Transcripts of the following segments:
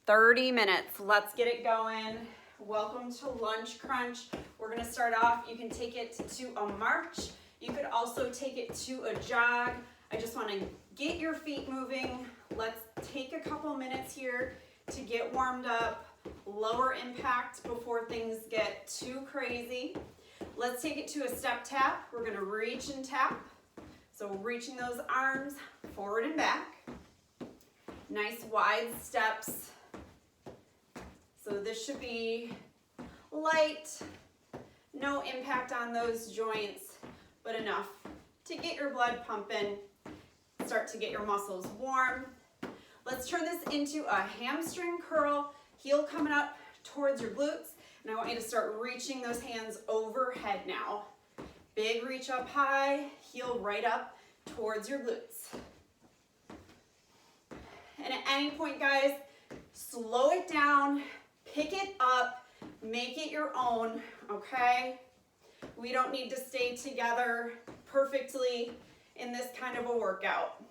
30 minutes. Let's get it going. Welcome to Lunch Crunch. We're gonna start off, you can take it to a march. You could also take it to a jog. I just wanna get your feet moving. Let's take a couple minutes here to get warmed up, lower impact before things get too crazy. Let's take it to a step tap. We're gonna reach and tap. So reaching those arms forward and back. Nice wide steps. So this should be light, no impact on those joints, but enough to get your blood pumping, start to get your muscles warm. Let's turn this into a hamstring curl, heel coming up towards your glutes, and I want you to start reaching those hands overhead now. Big reach up high, heel right up towards your glutes. And at any point, guys, slow it down, pick it up, make it your own, okay? We don't need to stay together perfectly in this kind of a workout.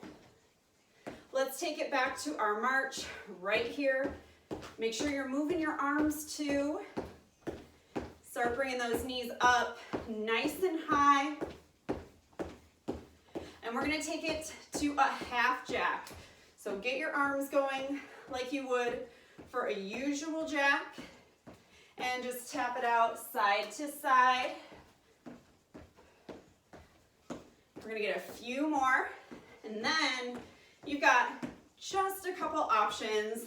Let's take it back to our march right here. Make sure you're moving your arms too. Start bringing those knees up nice and high. And we're gonna take it to a half jack. So get your arms going like you would for a usual jack and just tap it out side to side. We're gonna get a few more, and then you've got just a couple options.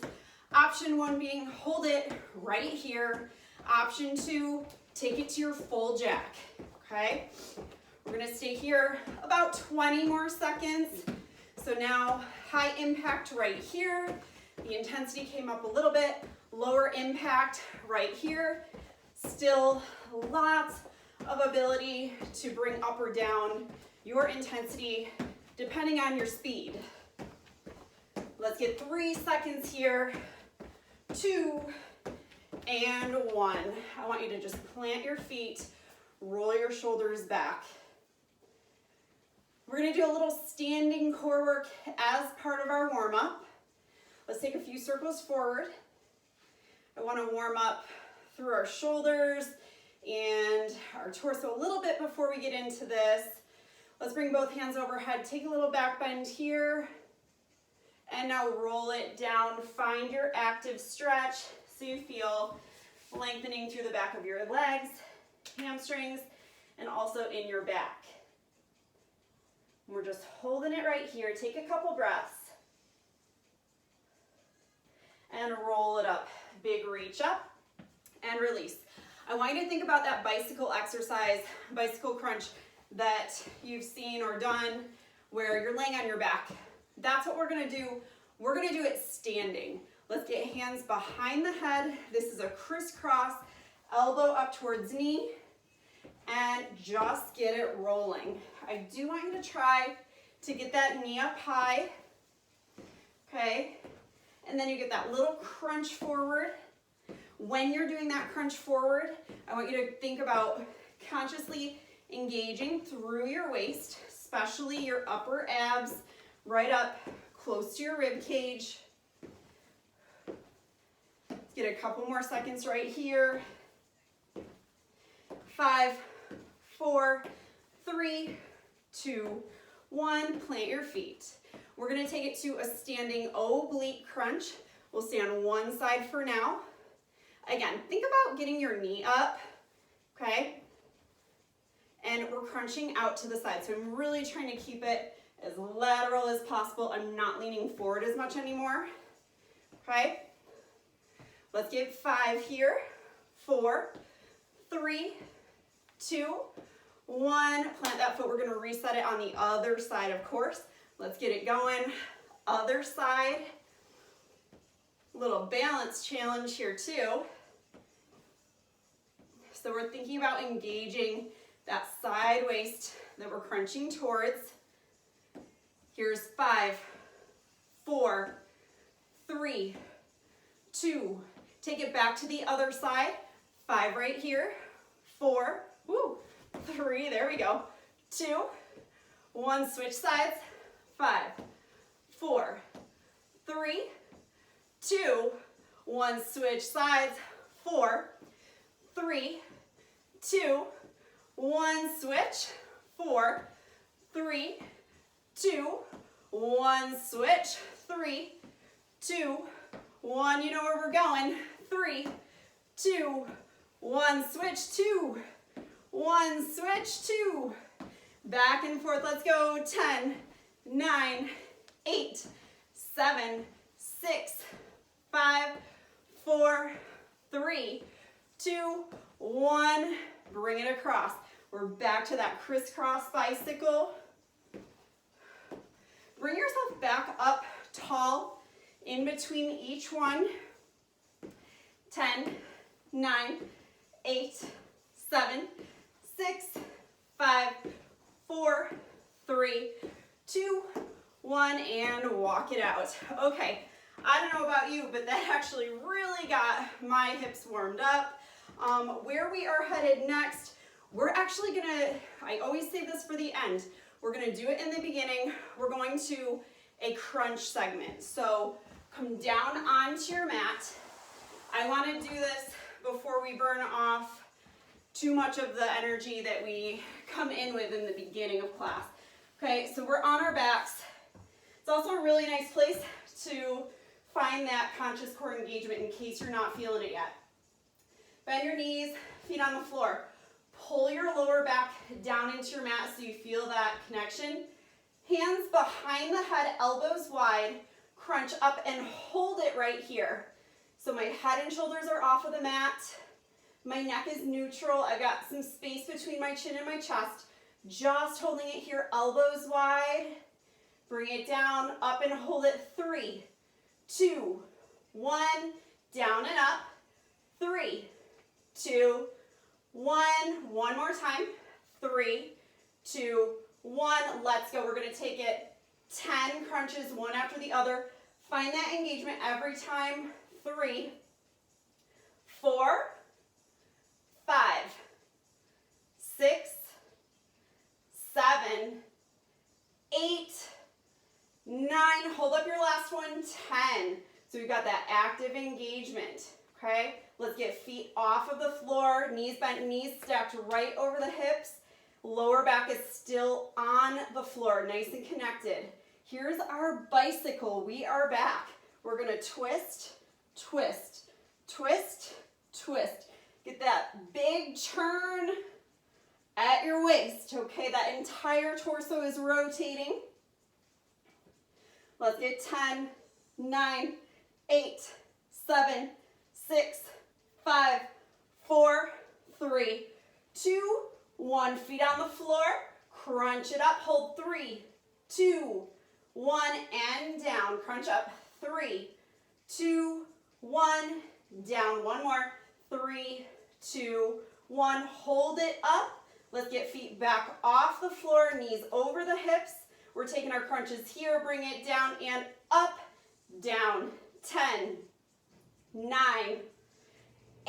Option one being hold it right here. Option two, take it to your full jack, okay? We're gonna stay here about 20 more seconds. So now high impact right here. The intensity came up a little bit. Lower impact right here. Still lots of ability to bring up or down your intensity depending on your speed. Let's get 3 seconds here. 2 and 1. I want you to just plant your feet, roll your shoulders back. We're gonna do a little standing core work as part of our warm-up. Let's take a few circles forward. I wanna warm up through our shoulders and our torso a little bit before we get into this. Let's bring both hands overhead, take a little back bend here, and now roll it down. Find your active stretch so you feel lengthening through the back of your legs, hamstrings, and also in your back. We're just holding it right here. Take a couple breaths. And roll it up. Big reach up and release. I want you to think about that bicycle exercise, bicycle crunch that you've seen or done where you're laying on your back. That's what we're gonna do. We're gonna do it standing. Let's get hands behind the head. This is a crisscross, elbow up towards knee, and just get it rolling. I do want you to try to get that knee up high, okay? And then you get that little crunch forward. When you're doing that crunch forward, I want you to think about consciously engaging through your waist, especially your upper abs, right up close to your rib cage. Let's get a couple more seconds right here. 5, 4, 3, 2, 1. Plant your feet. We're gonna take it to a standing oblique crunch. We'll stay on one side for now. Again, think about getting your knee up, okay? And we're crunching out to the side. So I'm really trying to keep it as lateral as possible. I'm not leaning forward as much anymore, okay? Let's get 5 here. 4, 3, 2, 1. Plant that foot. We're gonna reset it on the other side, of course. Let's get it going. Other side. Little balance challenge here too. So we're thinking about engaging that side waist that we're crunching towards. Here's 5, 4, 3, 2. Take it back to the other side. 5 right here. 4, 3, there we go. 2, 1, switch sides. 5, 4, 3, 2, 1, switch sides, 4, 3, 2, 1, switch, 4, 3, 2, 1, switch, 3, 2, 1, you know where we're going, 3, 2, 1, switch, 2, 1, switch, 2, back and forth, let's go, 10, 9, 8, 7, 6, 5, 4, 3, 2, 1, bring it across. We're back to that crisscross bicycle. Bring yourself back up tall in between each one. 10, 9, 8, 7, 6, 5, 4, 3, 2, 1, and walk it out. Okay, I don't know about you, but that actually really got my hips warmed up. Where we are headed next, we're actually gonna, I always say this for the end, we're gonna do it in the beginning. We're going to a crunch segment. So come down onto your mat. I wanna do this before we burn off too much of the energy that we come in with in the beginning of class. Okay, so we're on our backs. It's also a really nice place to find that conscious core engagement in case you're not feeling it yet. Bend your knees, feet on the floor. Pull your lower back down into your mat so you feel that connection. Hands behind the head, elbows wide. Crunch up and hold it right here. So my head and shoulders are off of the mat. My neck is neutral. I've got some space between my chin and my chest. Just holding it here, elbows wide. Bring it down, up and hold it. 3, 2, 1, down and up. 3, 2, 1, one more time. 3, 2, 1, let's go. We're gonna take it 10 crunches, one after the other. Find that engagement every time. 3, 4, 5, 6, 7, 8, 9, hold up your last one, 10. So we've got that active engagement, okay? Let's get feet off of the floor, knees bent, knees stacked right over the hips. Lower back is still on the floor, nice and connected. Here's our bicycle, we are back. We're gonna twist, twist, twist, twist. Get that big turn at your waist, okay? That entire torso is rotating. Let's get 10, 9, 8, 7, 6, 5, 4, 3, 2, 1. Feet on the floor, crunch it up, hold 3, 2, 1, and down. Crunch up, 3, 2, 1, down. One more, 3, 2, 1. Hold it up. Let's get feet back off the floor, knees over the hips. We're taking our crunches here, bring it down and up, down. 10, 9,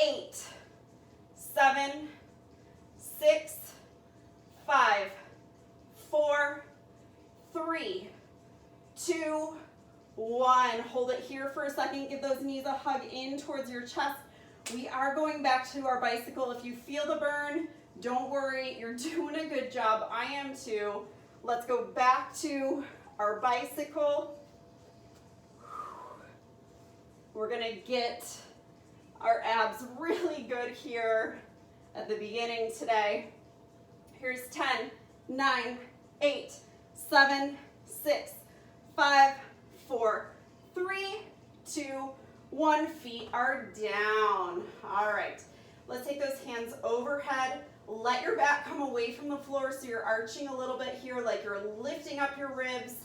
8, 7, 6, 5, 4, 3, 2, 1. Hold it here for a second. Give those knees a hug in towards your chest. We are going back to our bicycle. If you feel the burn, don't worry. You're doing a good job. I am too. Let's go back to our bicycle. We're gonna get our abs really good here at the beginning today. Here's 10, 9, 8, 7, 6, 5, 4, 3, 2, 1. Feet are down. All right, let's take those hands overhead. Let your back come away from the floor so you're arching a little bit here, like you're lifting up your ribs.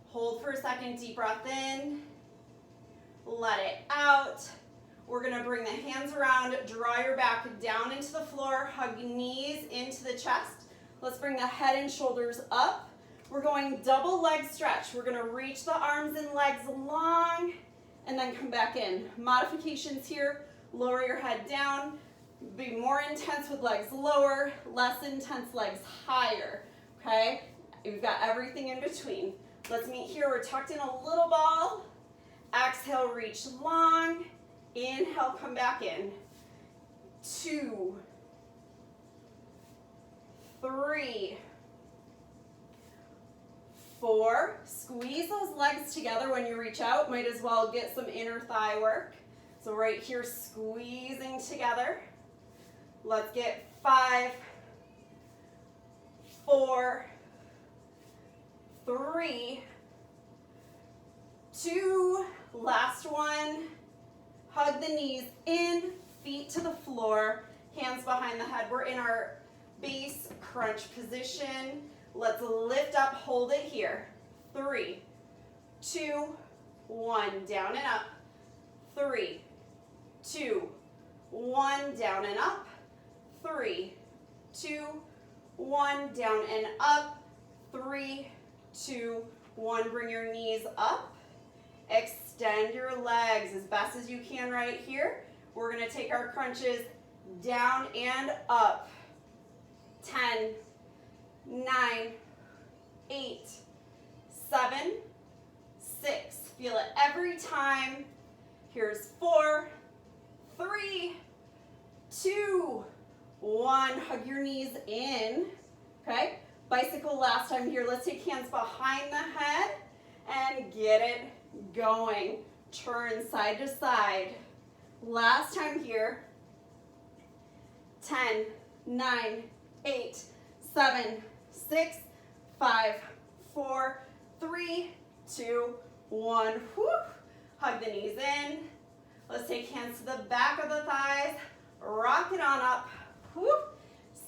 Hold for a second, deep breath in. Let it out. We're gonna bring the hands around, draw your back down into the floor, hug knees into the chest. Let's bring the head and shoulders up. We're going double leg stretch. We're gonna reach the arms and legs long and then come back in. Modifications here, lower your head down. Be more intense with legs lower, less intense legs higher, okay? We've got everything in between. Let's meet here. We're tucked in a little ball. Exhale, reach long. Inhale, come back in. 2, 3, 4. Squeeze those legs together when you reach out. Might as well get some inner thigh work. So right here, squeezing together. Let's get 5, 4, 3, 2. Last one. Hug the knees in, feet to the floor, hands behind the head. We're in our base crunch position. Let's lift up, hold it here. 3, 2, 1, down and up. 3, 2, 1, down and up. 3, 2, 1, down and up. 3, 2, 1, bring your knees up. Extend your legs as best as you can right here. We're gonna take our crunches down and up. 10, 9, 8, 7, 6. Feel it every time. Here's 4, 3, 2, 1. Hug your knees in, okay? Bicycle last time here. Let's take hands behind the head and get it going. Turn side to side. Last time here. 10, 9, 8, 7, 6, 5, 4, 3, 2, 1. Whew. Hug the knees in. Let's take hands to the back of the thighs. Rock it on up. Whew.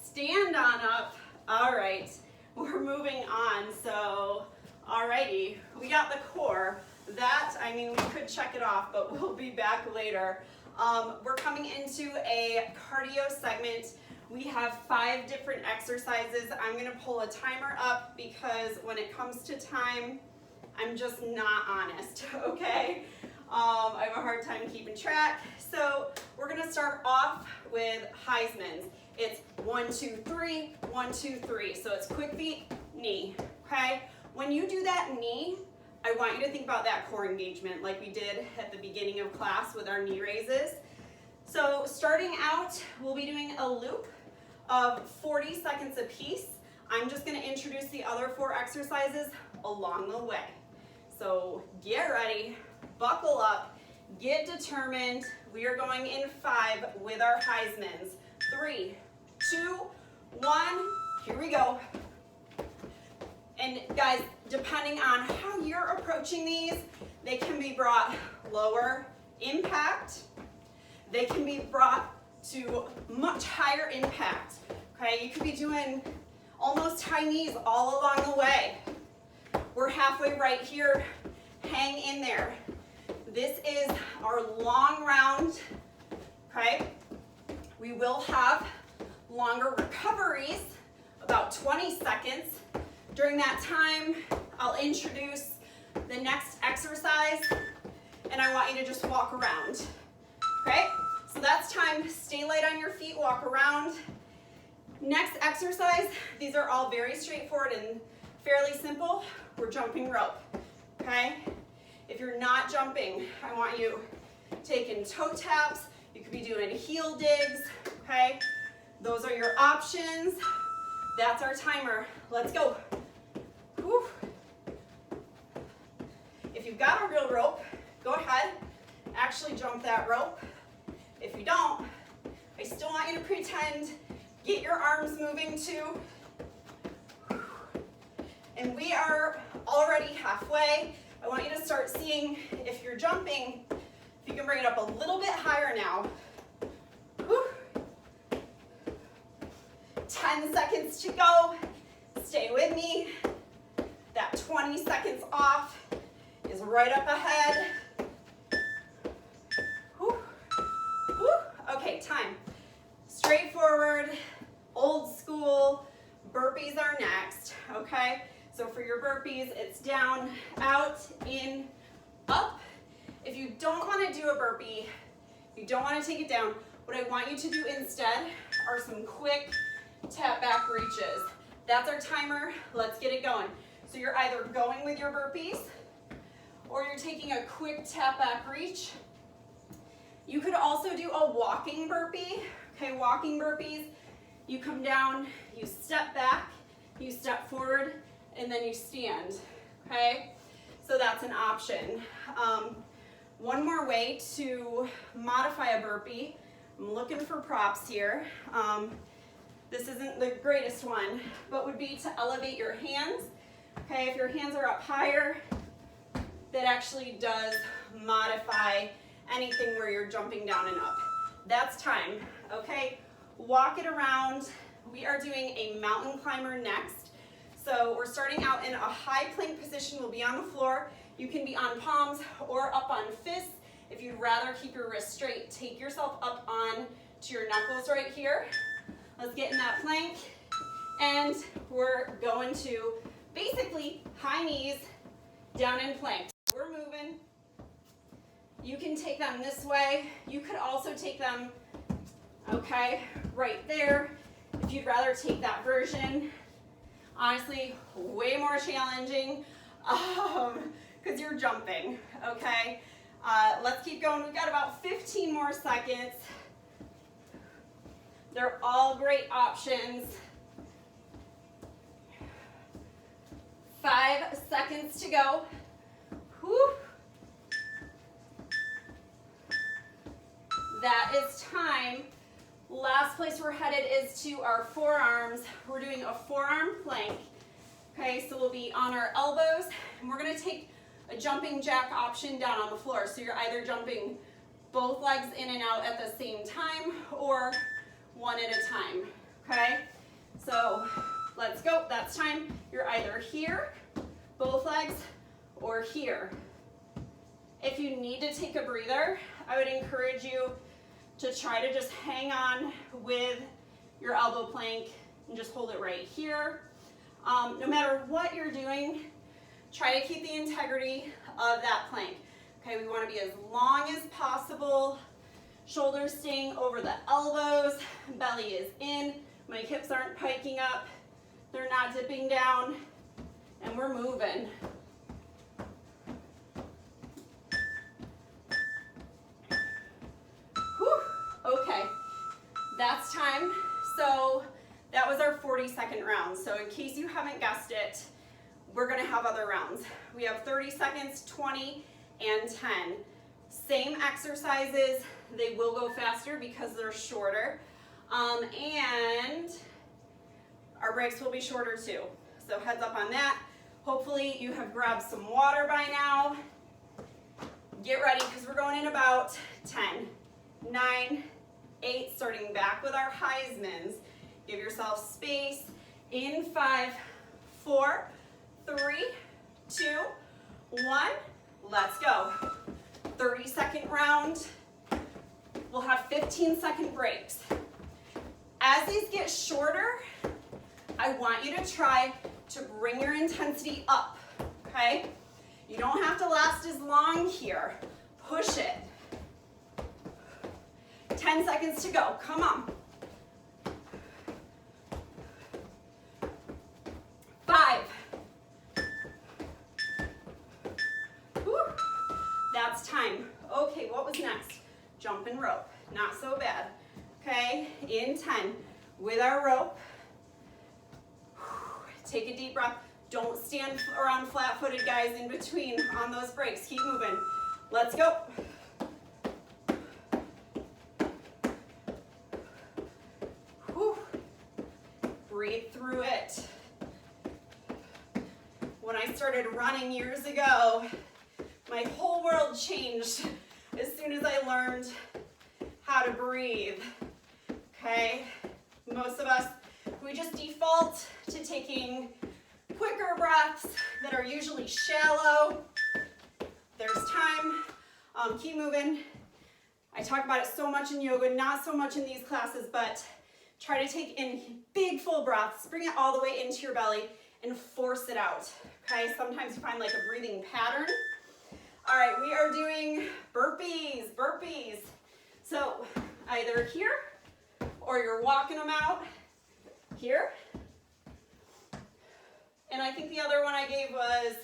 Stand on up. All right, we're moving on. So, alrighty, we got the core. That, I mean, we could check it off, but we'll be back later. We're coming into a cardio segment. We have 5 different exercises. I'm gonna pull a timer up because when it comes to time, I'm just not honest, okay? I have a hard time keeping track. So we're gonna start off with Heisman's. It's 1, 2, 3, 1, 2, 3. So it's quick feet, knee, okay? When you do that knee, I want you to think about that core engagement like we did at the beginning of class with our knee raises. So starting out, we'll be doing a loop of 40 seconds apiece. I'm just gonna introduce the other 4 exercises along the way. So get ready, buckle up, get determined. We are going in 5 with our Heisman's. 3, 2, 1, here we go. And guys, depending on how you're approaching these, they can be brought lower impact. They can be brought to much higher impact, okay? You could be doing almost high knees all along the way. We're halfway right here, hang in there. This is our long round, okay? We will have longer recoveries, about 20 seconds. During that time, I'll introduce the next exercise, and I want you to just walk around, okay? So that's time. Stay light on your feet, walk around. Next exercise, these are all very straightforward and fairly simple. We're jumping rope, okay? If you're not jumping, I want you taking toe taps. You could be doing heel digs, okay? Those are your options. That's our timer. Let's go. Whew. If you've got a real rope, go ahead, actually jump that rope. If you don't, I still want you to pretend, get your arms moving too. And we are already halfway. I want you to start seeing if you're jumping, if you can bring it up a little bit higher now. Whew. 10 seconds to go. Stay with me. That 20 seconds off is right up ahead. Whew. Whew. Okay, time. Straightforward, old school, burpees are next, okay? So for your burpees, it's down, out, in, up. If you don't want to do a burpee, you don't want to take it down, what I want you to do instead are some quick tap back reaches. That's our timer. Let's get it going. So you're either going with your burpees or you're taking a quick tap back reach. You could also do a walking burpee. Okay, walking burpees. You come down, you step back, you step forward, and then you stand. Okay, so that's an option. One more way to modify a burpee, I'm looking for props here. This isn't the greatest one, but would be to elevate your hands. Okay, if your hands are up higher, that actually does modify anything where you're jumping down and up. That's time, okay? Walk it around. We are doing a mountain climber next. So we're starting out in a high plank position. We'll be on the floor. You can be on palms or up on fists. If you'd rather keep your wrists straight, take yourself up on to your knuckles right here. Let's get in that plank. And we're going to basically high knees down in plank. We're moving. You can take them this way. You could also take them, okay, right there. If you'd rather take that version, honestly, way more challenging because you're jumping, okay? Let's keep going. We've got about 15 more seconds. They're all great options. 5 seconds to go. Whew. That is time. Last place we're headed is to our forearms. We're doing a forearm plank. Okay, so we'll be on our elbows, and we're gonna take a jumping jack option down on the floor. So you're either jumping both legs in and out at the same time, or one at a time, okay? So let's go, that's time. You're either here, both legs, or here. If you need to take a breather, I would encourage you to try to just hang on with your elbow plank and just hold it right here. No matter what you're doing, try to keep the integrity of that plank. Okay, we want to be as long as possible. Shoulders staying over the elbows, belly is in, my hips aren't piking up, they're not dipping down, and we're moving. Okay, that's time. So that was our 40-second round. So in case you haven't guessed it, we're gonna have other rounds. We have 30 seconds, 20, and 10. Same exercises, they will go faster because they're shorter. And our breaks will be shorter too. So heads up on that. Hopefully you have grabbed some water by now. Get ready because we're going in about 10, 9, 8, starting back with our Heismans. Give yourself space in 5, 4, 3, 2, 1. Let's go. 30-second round. We'll have 15-second breaks. As these get shorter, I want you to try to bring your intensity up, okay? You don't have to last as long here. Push it. 10 seconds to go, come on. 5. Whew. That's time. Okay, what was next? Jump and rope, not so bad. Okay, in 10, with our rope. Take a deep breath. Don't stand around flat-footed, guys, in between on those breaks. Keep moving. Let's go. Whew. Breathe through it. When I started running years ago, my whole world changed as soon as I learned how to breathe. Okay? Most of us, we just default to taking quicker breaths that are usually shallow. There's time. Keep moving. I talk about it so much in yoga, not so much in these classes, but try to take in big full breaths, bring it all the way into your belly, and force it out. Okay, sometimes you find like a breathing pattern. All right, we are doing burpees. So either here, or you're walking them out here. And I think the other one I gave was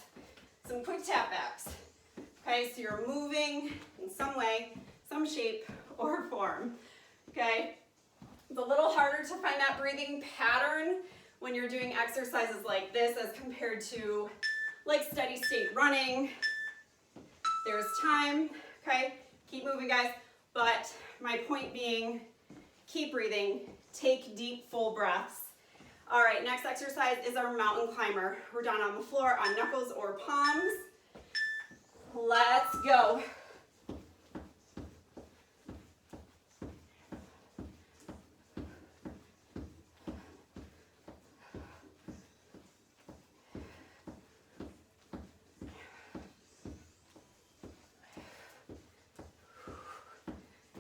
some quick tap backs. Okay, so you're moving in some way, some shape or form. Okay, it's a little harder to find that breathing pattern when you're doing exercises like this as compared to like steady state running. There's time, okay? Keep moving, guys. But my point being, keep breathing, take deep, full breaths. All right, next exercise is our mountain climber. We're down on the floor on knuckles or palms. Let's go.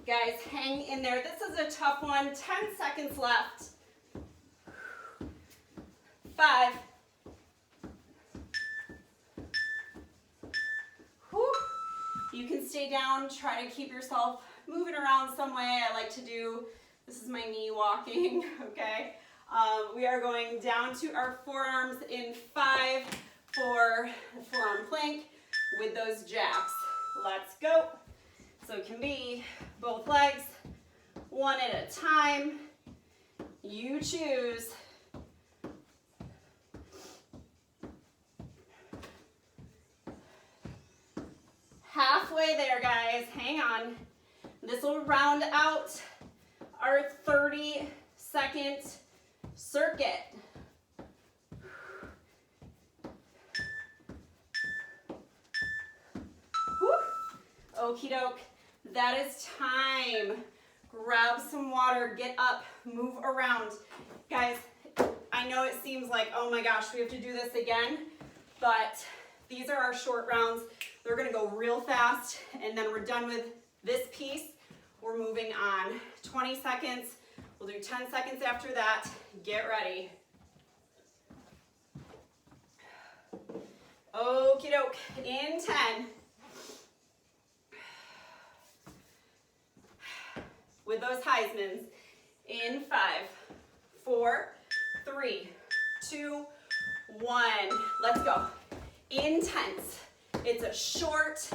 Guys, hang in there. This is a tough one. 10 seconds left. 5. Whew. You can stay down. Try to keep yourself moving around some way. I like to do, this is my knee walking, okay? We are going down to our forearms in 5 for forearm plank with those jacks. Let's go. So it can be both legs, one at a time. You choose. Halfway there, guys. Hang on. This will round out our 30-second circuit. Whew. Okie doke. That is time. Grab some water, get up, move around. Guys, I know it seems like, oh my gosh, we have to do this again, but these are our short rounds. They're gonna go real fast, and then we're done with this piece. We're moving on. 20 seconds. We'll do 10 seconds after that. Get ready. Okie doke. In 10. With those Heismans. In 5, 4, 3, 2, 1. Let's go. Intense. It's a short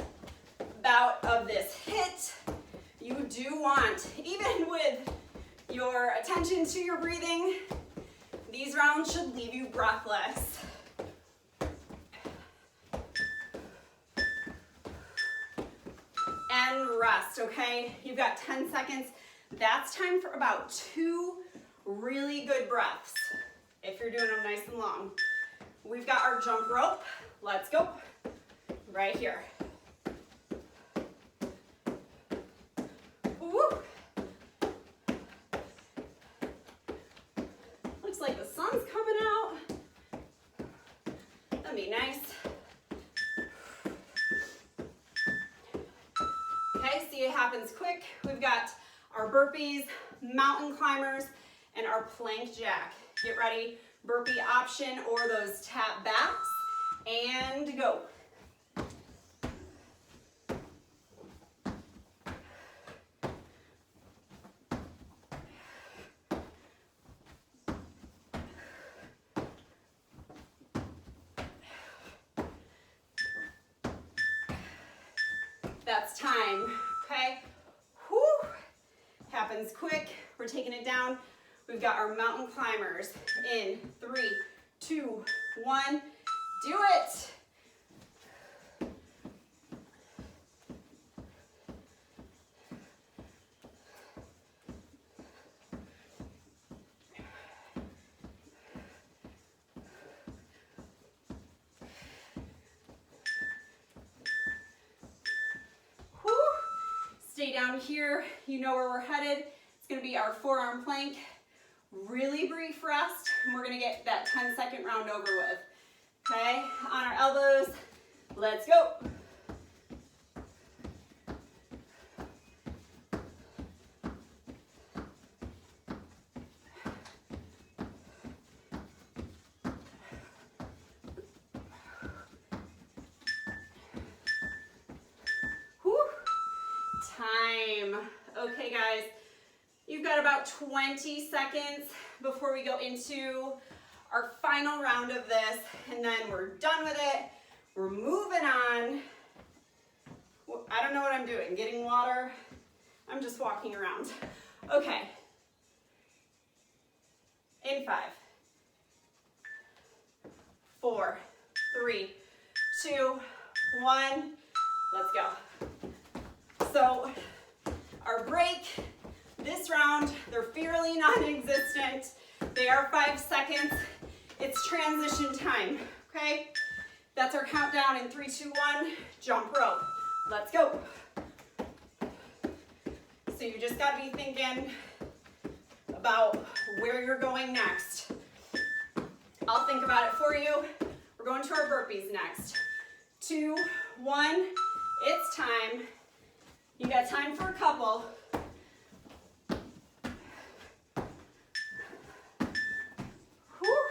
bout of this HIIT. You do want, even with your attention to your breathing, these rounds should leave you breathless. And rest, okay? You've got 10 seconds. That's time for about 2 really good breaths, if you're doing them nice and long. We've got our jump rope. Let's go. Right here. Woo. Looks like the sun's coming out. That'd be nice. Okay, see, it happens quick. We've got our burpees, mountain climbers, and our plank jack. Get ready, burpee option or those tap backs, and go. That's time, okay? Whew. Happens quick. We're taking it down. We've got our mountain climbers in 3, 2, 1. Do it. Stay down here. You know where we're headed. It's going to be our forearm plank. Really brief rest, and we're going to get that 10-second round over with. Okay, on our elbows. Let's go. Time. Okay, guys, you've got about 20 seconds before we go into our final round of this, and then we're done with it. We're moving on. I don't know what I'm doing. Getting water. I'm just walking around. Okay. In 5, 4, 3, 2, 1. Let's go. So our break, this round, they're fairly non-existent. They are 5 seconds. It's transition time, okay? That's our countdown in 3, 2, 1, jump rope. Let's go. So you just gotta be thinking about where you're going next. I'll think about it for you. We're going to our burpees next. 2, 1, it's time. You got time for a couple. Whew.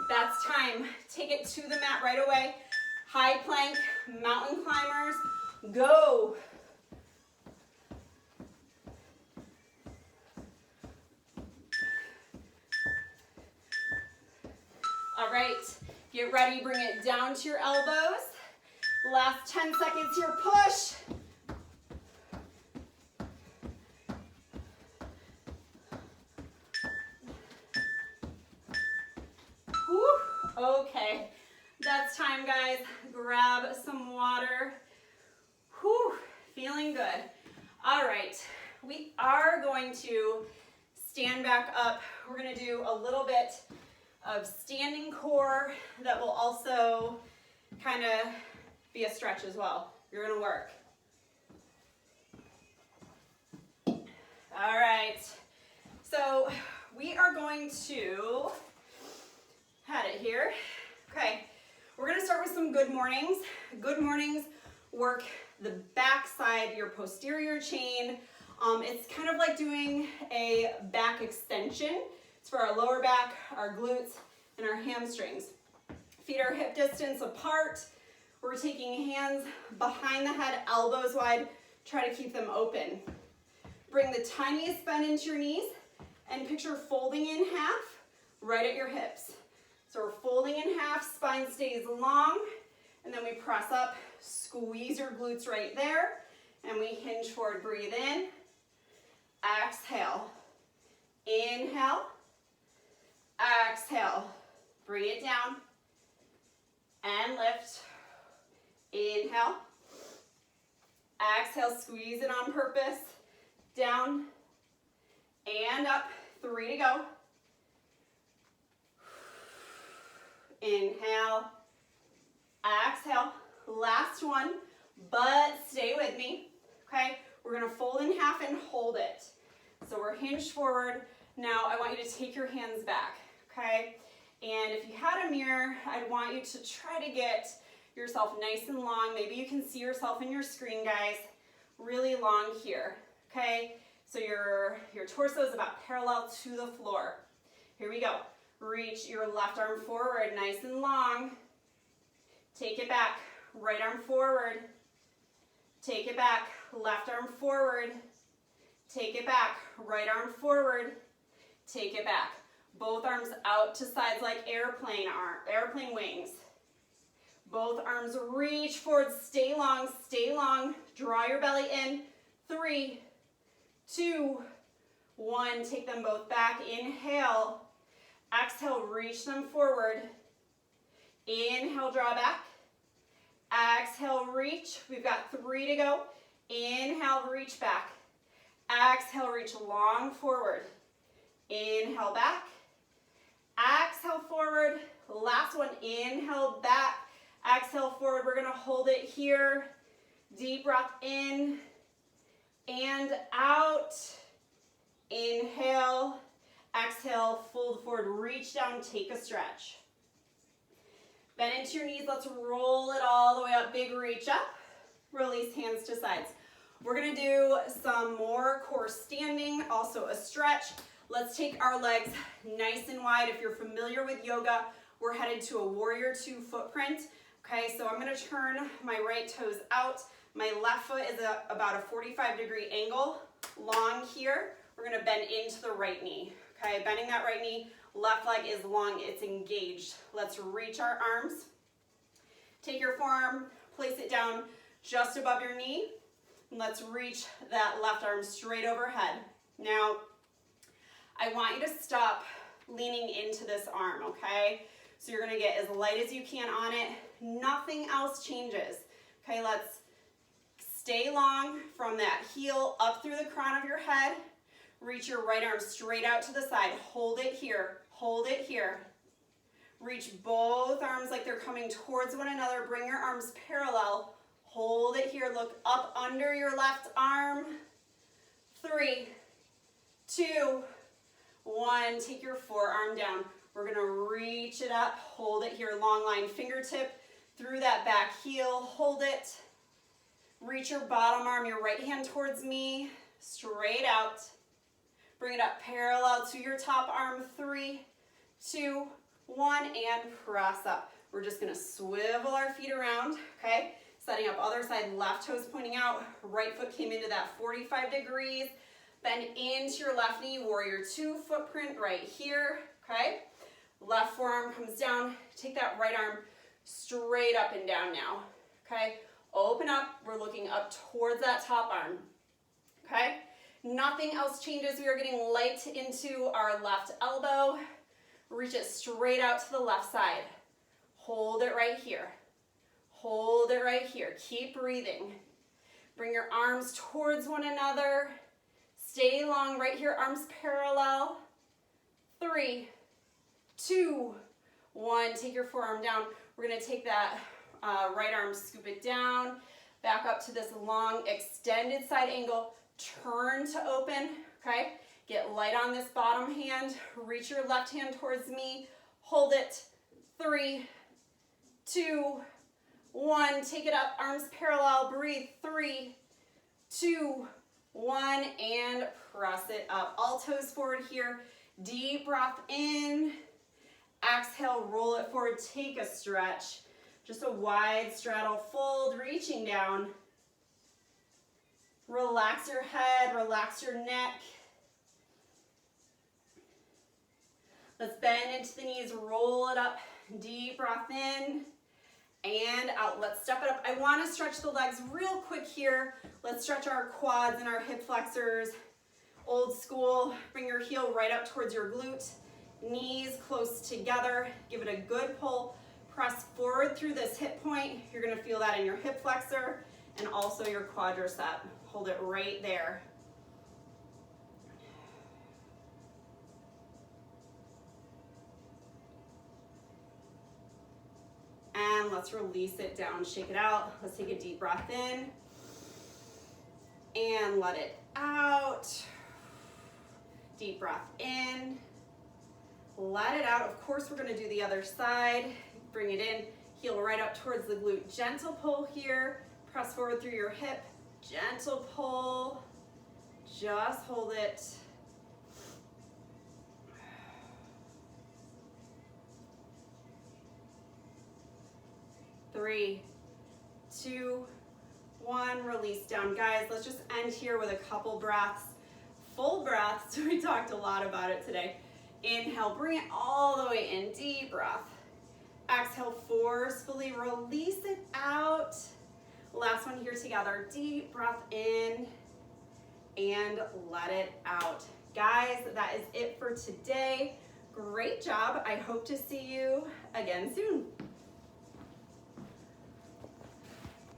That's time. Take it to the mat right away. High plank, mountain climbers, go. All right, get ready, bring it down to your elbows. Last 10 seconds here, push. Whew. Okay, that's time, guys. Grab some water. Whew. Feeling good. All right, we are going to stand back up. We're gonna do a little bit of standing core that will also kind of be a stretch as well. You're gonna work. All right, so we are going to had it here. Okay, we're gonna start with some good mornings. Good mornings work the back side, your posterior chain. It's kind of like doing a back extension. It's for our lower back, our glutes, and our hamstrings. Feet are hip distance apart. We're taking hands behind the head, elbows wide. Try to keep them open. Bring the tiniest bend into your knees and picture folding in half right at your hips. So we're folding in half, spine stays long, and then we press up, squeeze your glutes right there, and we hinge forward, breathe in, exhale, inhale, exhale, bring it down, and lift, inhale, exhale, squeeze it on purpose, down, and up, 3 to go. Inhale, exhale, last one, but stay with me, okay? We're gonna fold in half and hold it. So we're hinged forward. Now I want you to take your hands back, okay? And if you had a mirror, I'd want you to try to get yourself nice and long. Maybe you can see yourself in your screen, guys, really long here, okay? So your torso is about parallel to the floor. Here we go. Reach your left arm forward, nice and long. Take it back, right arm forward. Take it back, left arm forward. Take it back, right arm forward. Take it back. Both arms out to sides like airplane wings. Both arms reach forward, stay long, draw your belly in. 3, 2, 1, take them both back, inhale. Exhale, reach them forward. Inhale, draw back. Exhale, reach. We've got 3 to go. Inhale, reach back. Exhale, reach long forward. Inhale, back. Exhale, forward. Last one, inhale, back. Exhale, forward. We're gonna hold it here. Deep breath in and out. Inhale. Exhale, fold forward, reach down, take a stretch. Bend into your knees, let's roll it all the way up, big reach up. Release hands to sides. We're gonna do some more core standing, also a stretch. Let's take our legs nice and wide. If you're familiar with yoga, we're headed to a warrior 2 footprint. Okay, so I'm gonna turn my right toes out. My left foot is about a 45-degree angle, long here. We're gonna bend into the right knee. Okay, bending that right knee, left leg is long, it's engaged. Let's reach our arms. Take your forearm, place it down, just above your knee. And let's reach that left arm straight overhead. Now, I want you to stop leaning into this arm, okay? So you're gonna get as light as you can on it. Nothing else changes. Okay, let's stay long from that heel up through the crown of your head. Reach your right arm straight out to the side. Hold it here, hold it here. Reach both arms like they're coming towards one another. Bring your arms parallel. Hold it here, look up under your left arm. 3, 2, 1. Take your forearm down. We're gonna reach it up, hold it here, long line fingertip through that back heel, hold it. Reach your bottom arm, your right hand towards me, straight out. Bring it up parallel to your top arm. 3, 2, 1, and press up. We're just gonna swivel our feet around, okay? Setting up other side, left toes pointing out, right foot came into that 45 degrees. Bend into your left knee, warrior 2 footprint right here, okay? Left forearm comes down, take that right arm straight up and down now, okay? Open up, we're looking up towards that top arm, okay? Nothing else changes. We are getting light into our left elbow. Reach it straight out to the left side. Hold it right here. Hold it right here. Keep breathing. Bring your arms towards one another. Stay long right here, arms parallel. 3, 2, 1. Take your forearm down. We're gonna take that right arm, scoop it down, back up to this long extended side angle. Turn to open, okay? Get light on this bottom hand. Reach your left hand towards me. Hold it. 3, 2, 1. Take it up, arms parallel. Breathe. 3, 2, 1, and press it up. All toes forward here. Deep breath in. Exhale, roll it forward. Take a stretch. Just a wide straddle fold, reaching down. Relax your head, relax your neck. Let's bend into the knees, roll it up. Deep breath in and out. Let's step it up. I want to stretch the legs real quick here. Let's stretch our quads and our hip flexors. Old school, bring your heel right up towards your glute. Knees close together. Give it a good pull. Press forward through this hip point. You're going to feel that in your hip flexor and also your quadricep. Hold it right there. And let's release it down, shake it out. Let's take a deep breath in and let it out. Deep breath in, let it out. Of course, we're gonna do the other side. Bring it in, heel right up towards the glute. Gentle pull here, press forward through your hip. Gentle pull, just hold it. Three, 2, 1, release down. Guys, let's just end here with a couple breaths. Full breaths, we talked a lot about it today. Inhale, bring it all the way in, deep breath. Exhale, forcefully release it out. Last one here together, deep breath in and let it out. Guys, that is it for today. Great job. I hope to see you again soon.